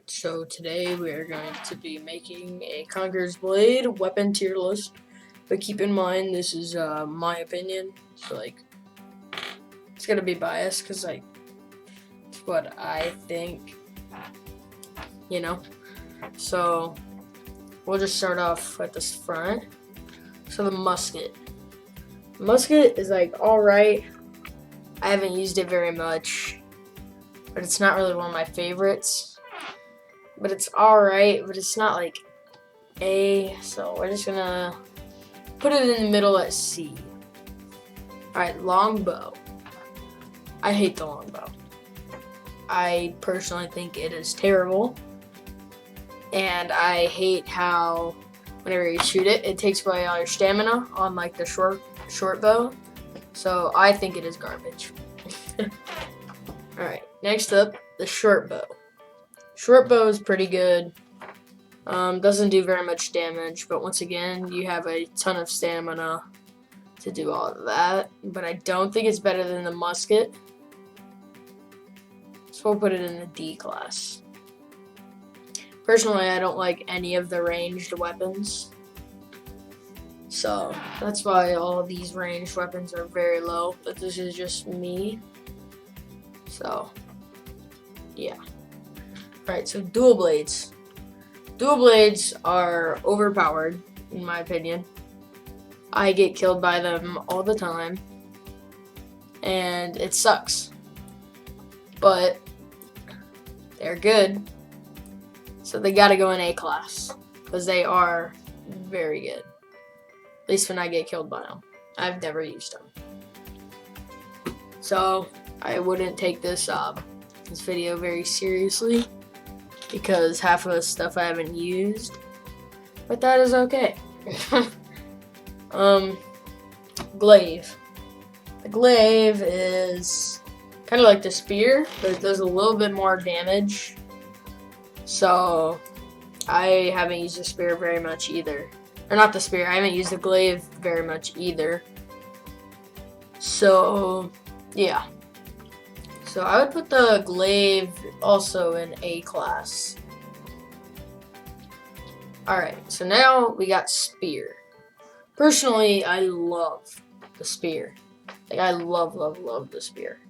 So today we are going to be making a Conquerors blade weapon tier list, but keep in mind this is my opinion, so it's gonna be biased because it's what I think, you know. So we'll just start off at this front. So the musket is all right. I haven't used it very much, but it's not really one of my favorites. But it's alright, but it's not like A, so we're just gonna put it in the middle at C. Alright, longbow. I hate the longbow. I personally think it is terrible. And I hate how whenever you shoot it, it takes away all your stamina on like the short bow. So I think it is garbage. Alright, next up, the short bow. Short bow is pretty good. Doesn't do very much damage, but once again, you have a ton of stamina to do all of that. But I don't think it's better than the musket. So we'll put it in the D class. Personally, I don't like any of the ranged weapons. So that's why all of these ranged weapons are very low, but this is just me. So, yeah. Alright, so dual blades. Dual blades are overpowered, in my opinion. I get killed by them all the time, and it sucks. But they're good, so they gotta go in A class, because they are very good. At least when I get killed by them. I've never used them. So, I wouldn't take this video very seriously, because half of the stuff I haven't used, but that is okay. Glaive. The glaive is kind of like the spear, but it does a little bit more damage. So I haven't used the spear very much either. Or not the spear, I haven't used the glaive very much either. So, yeah. So I would put the glaive also in A class. Alright, so now we got spear. Personally, I love the spear. I love the spear.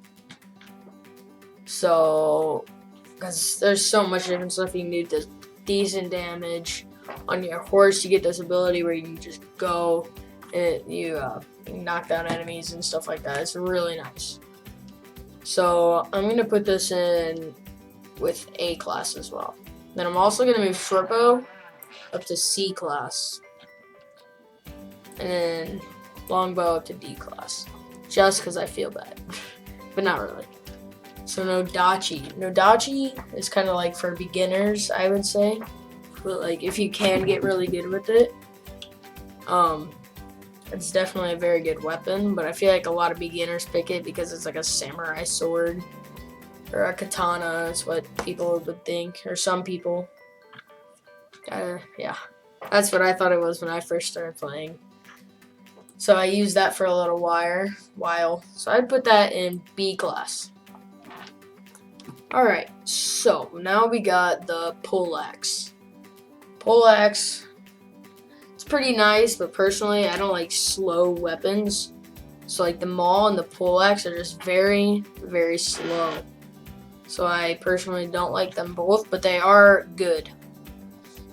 So, because there's so much different stuff you can do. Does decent damage. On your horse, you get this ability where you can just go and you knock down enemies and stuff like that. It's really nice. So I'm going to put this in with A class as well. Then I'm also going to move short bow up to C class. And then longbow up to D class. Just because I feel bad. But not really. So Nodachi. Nodachi is kind of like for beginners, I would say. But like if you can get really good with it. It's definitely a very good weapon, but I feel like a lot of beginners pick it because it's like a samurai sword or a katana is what people would think, or some people. Yeah, that's what I thought it was when I first started playing. So I used that for a little while. So I'd put that in B class. Alright, so now we got the poleaxe. Poleaxe. It's pretty nice, but personally, I don't like slow weapons. So like the maul and the poleaxe are just very, very slow. So I personally don't like them both, but they are good.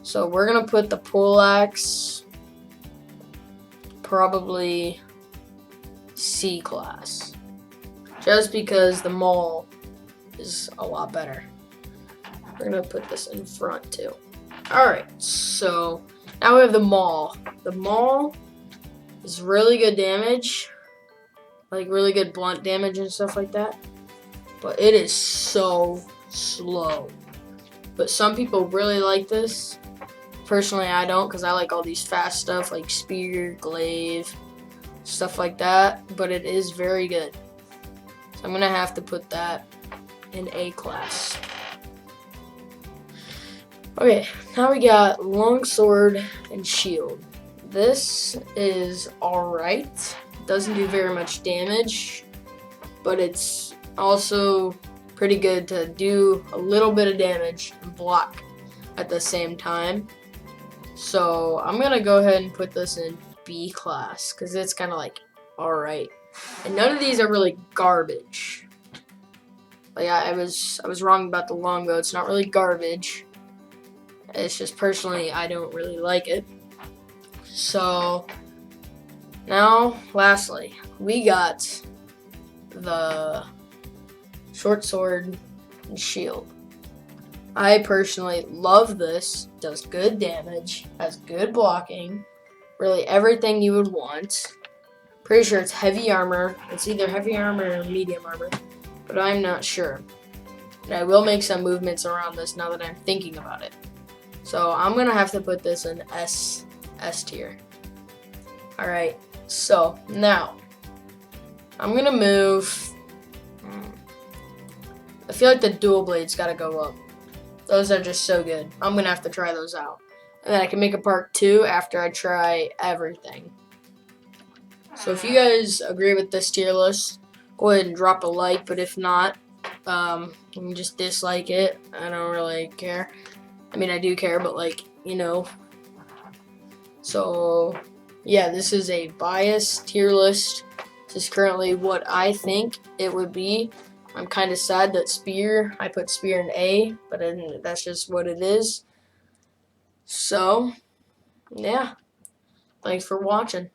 So we're gonna put the poleaxe probably C class, just because the maul is a lot better. We're gonna put this in front too. Alright, so now we have the maul. The maul is really good damage, like really good blunt damage and stuff like that, but it is so slow. But some people really like this. Personally, I don't, because I like all these fast stuff like spear, glaive, stuff like that, but it is very good. So I'm gonna have to put that in A class. Okay, now we got longsword and shield. This is alright. Doesn't do very much damage, but it's also pretty good to do a little bit of damage and block at the same time. So I'm gonna go ahead and put this in B class because it's kind of like alright. And none of these are really garbage. Like I was wrong about the longbow. It's not really garbage. It's just personally I don't really like it. So now, lastly, we got the short sword and shield. I personally love this. Does good damage, has good blocking, really everything you would want. Pretty sure it's heavy armor. It's either heavy armor or medium armor, but I'm not sure. And I will make some movements around this now that I'm thinking about it. So I'm gonna have to put this in S tier. Alright, so now I'm gonna move. I feel like the dual blades gotta go up. Those are just so good. I'm gonna have to try those out. And then I can make a part 2 after I try everything. So if you guys agree with this tier list, go ahead and drop a like, but if not, you can just dislike it. I don't really care. I mean, I do care, but like, you know. So yeah, this is a biased tier list. This is currently what I think it would be. I'm kind of sad that spear, I put spear in A, but that's just what it is. So, yeah. Thanks for watching.